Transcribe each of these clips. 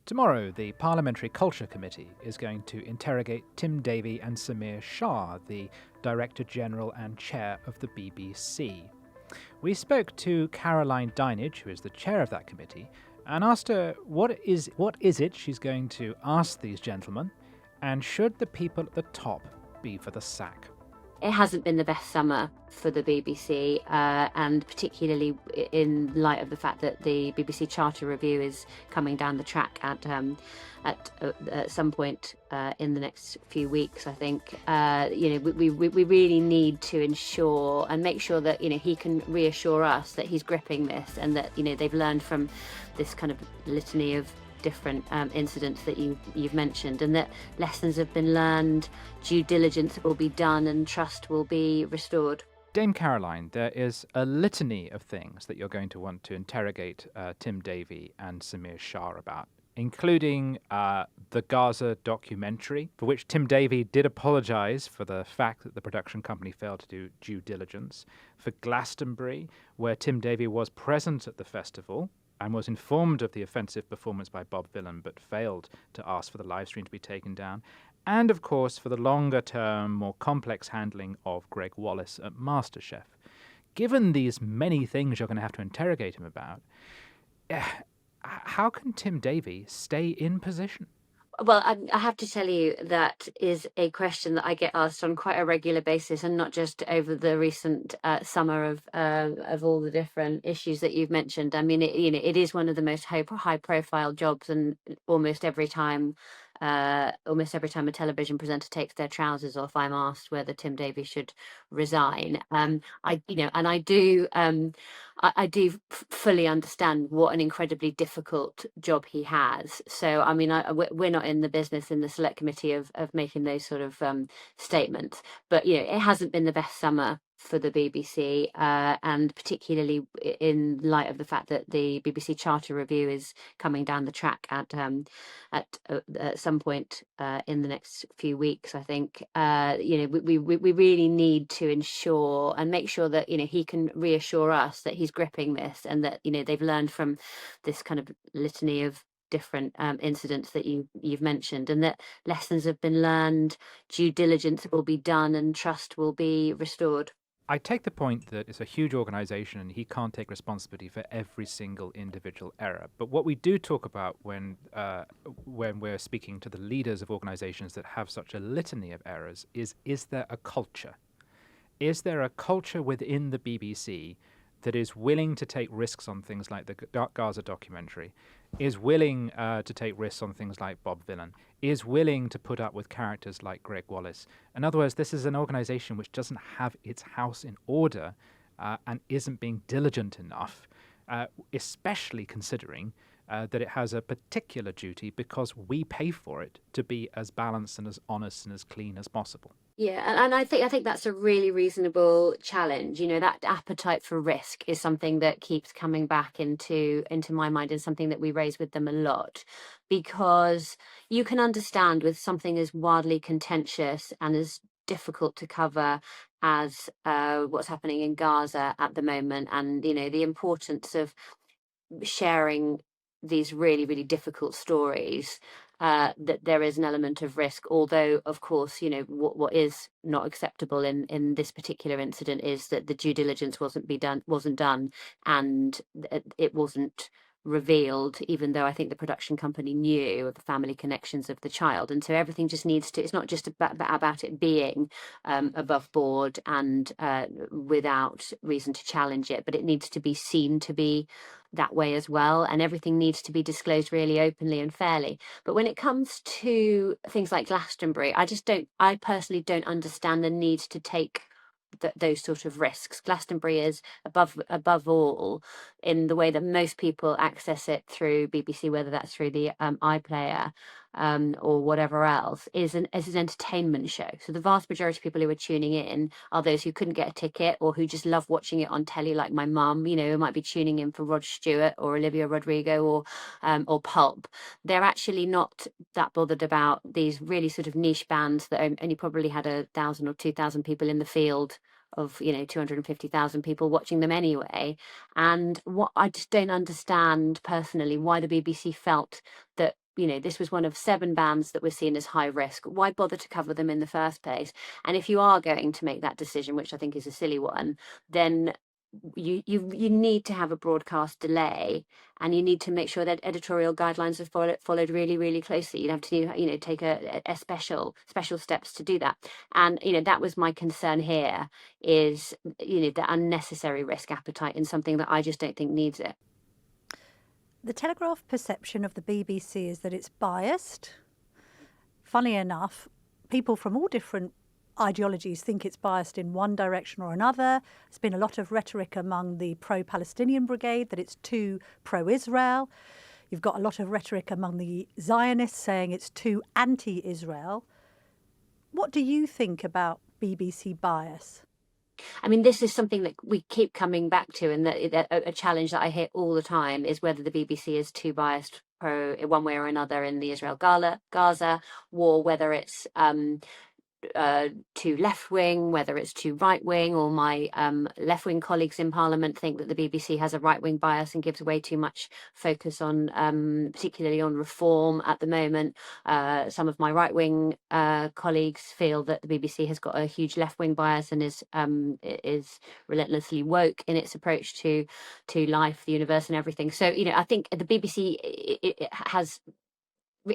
Tomorrow, the Parliamentary Culture Committee is going to interrogate Tim Davie and Samir Shah, the Director General and Chair of the BBC. We spoke to Caroline Dinenage, who is the chair of that committee, and asked her what is it she's going to ask these gentlemen, and should the people at the top be for the sack? It hasn't been the best summer for the BBC, and particularly in light of the fact that the BBC Charter Review is coming down the track at some point in the next few weeks. I think we really need to ensure and make sure that he can reassure us that he's gripping this, and that they've learned from this kind of litany of different incidents that you've mentioned, and that lessons have been learned, due diligence will be done, and trust will be restored. Dame Caroline, there is a litany of things that you're going to want to interrogate Tim Davie and Samir Shah about, including the Gaza documentary, for which Tim Davie did apologise for the fact that the production company failed to do due diligence, for Glastonbury, where Tim Davie was present at the festival and was informed of the offensive performance by Bob Vylan but failed to ask for the live stream to be taken down, and of course for the longer-term, more complex handling of Gregg Wallace at MasterChef. Given these many things you're going to have to interrogate him about, how can Tim Davie stay in position? Well, I have to tell you that is a question that I get asked on quite a regular basis, and not just over the recent summer of all the different issues that you've mentioned. I mean, it is one of the most high-profile jobs, and almost every time a television presenter takes their trousers off, I'm asked whether Tim Davie should resign. I do fully understand what an incredibly difficult job he has. So, I mean, we're not in the business in the select committee of making those sort of statements, but it hasn't been the best summer for the BBC, and particularly in light of the fact that the BBC Charter Review is coming down the track at some point in the next few weeks. I think we really need to ensure and make sure that he can reassure us that he's gripping this, and that they've learned from this kind of litany of different incidents that you've mentioned, and that lessons have been learned, due diligence will be done, and trust will be restored. I take the point that it's a huge organisation and he can't take responsibility for every single individual error. But what we do talk about when we're speaking to the leaders of organisations that have such a litany of errors is there a culture? Is there a culture within the BBC that is willing to take risks on things like the Gaza documentary, is willing to take risks on things like Bob Vylan, is willing to put up with characters like Gregg Wallace? In other words, this is an organisation which doesn't have its house in order and isn't being diligent enough, especially considering that it has a particular duty, because we pay for it, to be as balanced and as honest and as clean as possible. Yeah, and I think that's a really reasonable challenge. That appetite for risk is something that keeps coming back into my mind, and something that we raise with them a lot, because you can understand with something as wildly contentious and as difficult to cover as what's happening in Gaza at the moment, and the importance of sharing these really, really difficult stories, that there is an element of risk. Although, of course, what is not acceptable in this particular incident is that the due diligence wasn't done, and it wasn't revealed, even though I think the production company knew of the family connections of the child. And so everything just needs to, it's not just about it being above board and without reason to challenge it, but it needs to be seen to be that way as well, and everything needs to be disclosed really openly and fairly. But when it comes to things like Glastonbury, I personally don't understand the need to take those sort of risks. Glastonbury is above all, in the way that most people access it through BBC, whether that's through the iPlayer or whatever else, is an entertainment show. So the vast majority of people who are tuning in are those who couldn't get a ticket, or who just love watching it on telly, like my mum, who might be tuning in for Rod Stewart or Olivia Rodrigo or Pulp. They're actually not that bothered about these really sort of niche bands that only probably had 1,000 or 2,000 people in the field of 250,000 people watching them anyway. And what I just don't understand personally, why the BBC felt that this was one of 7 bands that were seen as high risk. Why bother to cover them in the first place? And if you are going to make that decision, which I think is a silly one, then you need to have a broadcast delay, and you need to make sure that editorial guidelines are followed really, really closely. You have to take a special steps to do that. And that was my concern here, is the unnecessary risk appetite in something that I just don't think needs it. The Telegraph perception of the BBC is that it's biased. Funny enough, people from all different ideologies think it's biased in one direction or another. There's been a lot of rhetoric among the pro-Palestinian brigade that it's too pro-Israel. You've got a lot of rhetoric among the Zionists saying it's too anti-Israel. What do you think about BBC bias? I mean, this is something that we keep coming back to, and that a challenge that I hear all the time is whether the BBC is too biased pro one way or another in the Israel-Gaza war, whether it's too left-wing, whether it's too right-wing, or my left-wing colleagues in Parliament think that the BBC has a right-wing bias and gives way too much focus on, particularly on reform at the moment. Some of my right-wing colleagues feel that the BBC has got a huge left-wing bias and is relentlessly woke in its approach to life, the universe, and everything. So, I think the BBC it has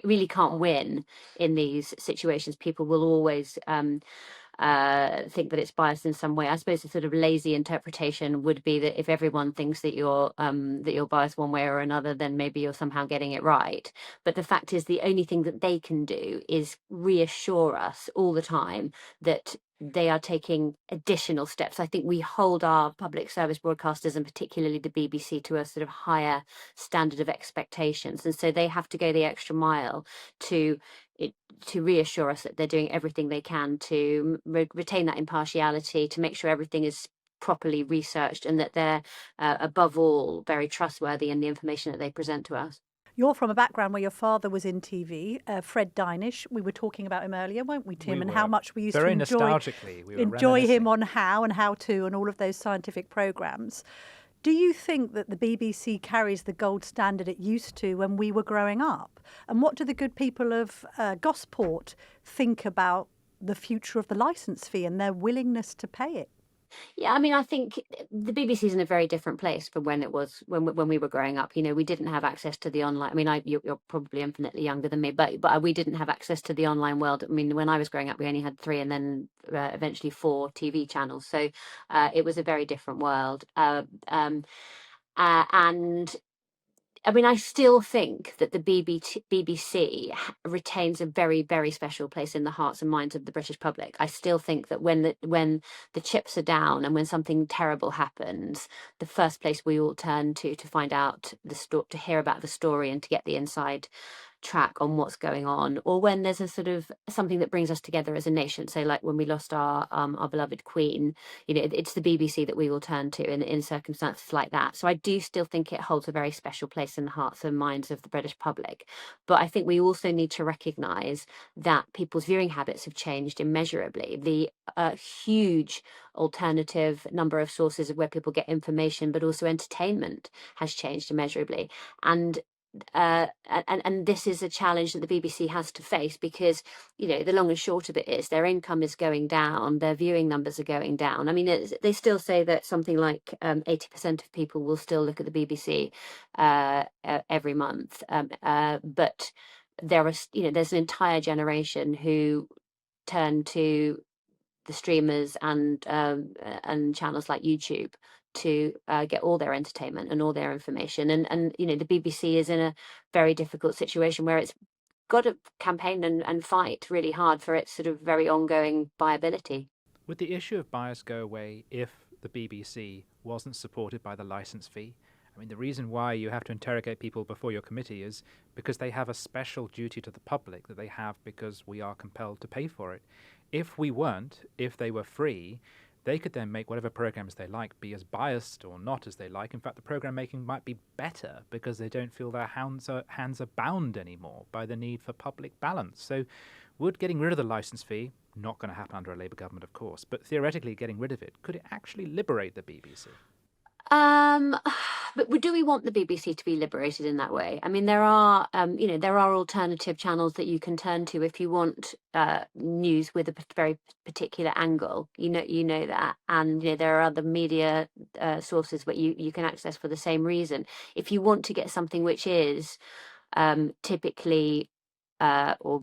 really can't win in these situations. People will always think that it's biased in some way. I suppose a sort of lazy interpretation would be that if everyone thinks that you're biased one way or another, then maybe you're somehow getting it right. But the fact is, the only thing that they can do is reassure us all the time that they are taking additional steps. I think we hold our public service broadcasters, and particularly the BBC, to a sort of higher standard of expectations. And so they have to go the extra mile to reassure us that they're doing everything they can to retain that impartiality, to make sure everything is properly researched, and that they're, above all, very trustworthy in the information that they present to us. You're from a background where your father was in TV, Fred Dinenage. We were talking about him earlier, weren't we, Tim? And how much we used very to nostalgically. enjoy him on How and How To and all of those scientific programmes. Do you think that the BBC carries the gold standard it used to when we were growing up? And what do the good people of Gosport think about the future of the licence fee and their willingness to pay it? Yeah, I mean, I think the BBC is in a very different place from when it was when we were growing up. We didn't have access to the online. I mean, you're probably infinitely younger than me, but we didn't have access to the online world. I mean, when I was growing up, we only had 3 and then eventually 4 TV channels. So it was a very different world. And I mean, I still think that the BBC retains a very, very special place in the hearts and minds of the British public. I still think that when the chips are down and when something terrible happens, the first place we all turn to find out to hear about the story and to get the inside track on what's going on, or when there's a sort of something that brings us together as a nation. So like when we lost our beloved Queen, it's the BBC that we will turn to in circumstances like that. So I do still think it holds a very special place in the hearts and minds of the British public. But I think we also need to recognise that people's viewing habits have changed immeasurably. The huge alternative number of sources of where people get information, but also entertainment, has changed immeasurably. And this is a challenge that the BBC has to face, because the long and short of it is their income is going down, their viewing numbers are going down. I mean, they still say that something like 80% of people will still look at the BBC every month, but there's an entire generation who turn to the streamers and channels like YouTube to get all their entertainment and all their information. And the BBC is in a very difficult situation where it's got to campaign and fight really hard for its sort of very ongoing viability. Would the issue of bias go away if the BBC wasn't supported by the licence fee? I mean, the reason why you have to interrogate people before your committee is because they have a special duty to the public that they have because we are compelled to pay for it. If we weren't, if they were free, they could then make whatever programs they like, be as biased or not as they like. In fact, the program making might be better because they don't feel their hands are bound anymore by the need for public balance. So would getting rid of the licence fee, not going to happen under a Labour government, of course, but theoretically getting rid of it, could it actually liberate the BBC? But do we want the BBC to be liberated in that way? I mean, there are, there are alternative channels that you can turn to if you want news with a very particular angle. You know that, and there are other media sources that you can access for the same reason. If you want to get something which is typically or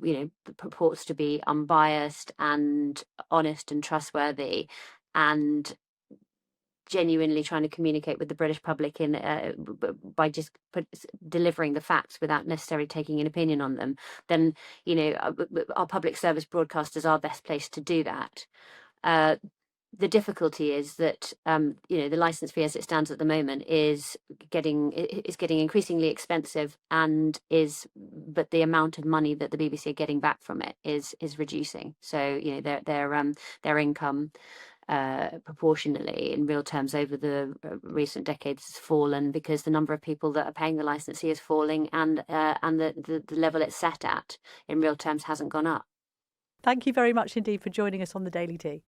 purports to be unbiased and honest and trustworthy, and genuinely trying to communicate with the British public in by just delivering the facts without necessarily taking an opinion on them, then our public service broadcasters are best placed to do that. The difficulty is that the license fee as it stands at the moment is getting increasingly expensive, but the amount of money that the BBC are getting back from it is reducing. So their income proportionally in real terms over the recent decades has fallen because the number of people that are paying the license fee is falling, and the level it's set at in real terms hasn't gone up. Thank you very much indeed for joining us on the Daily Tea.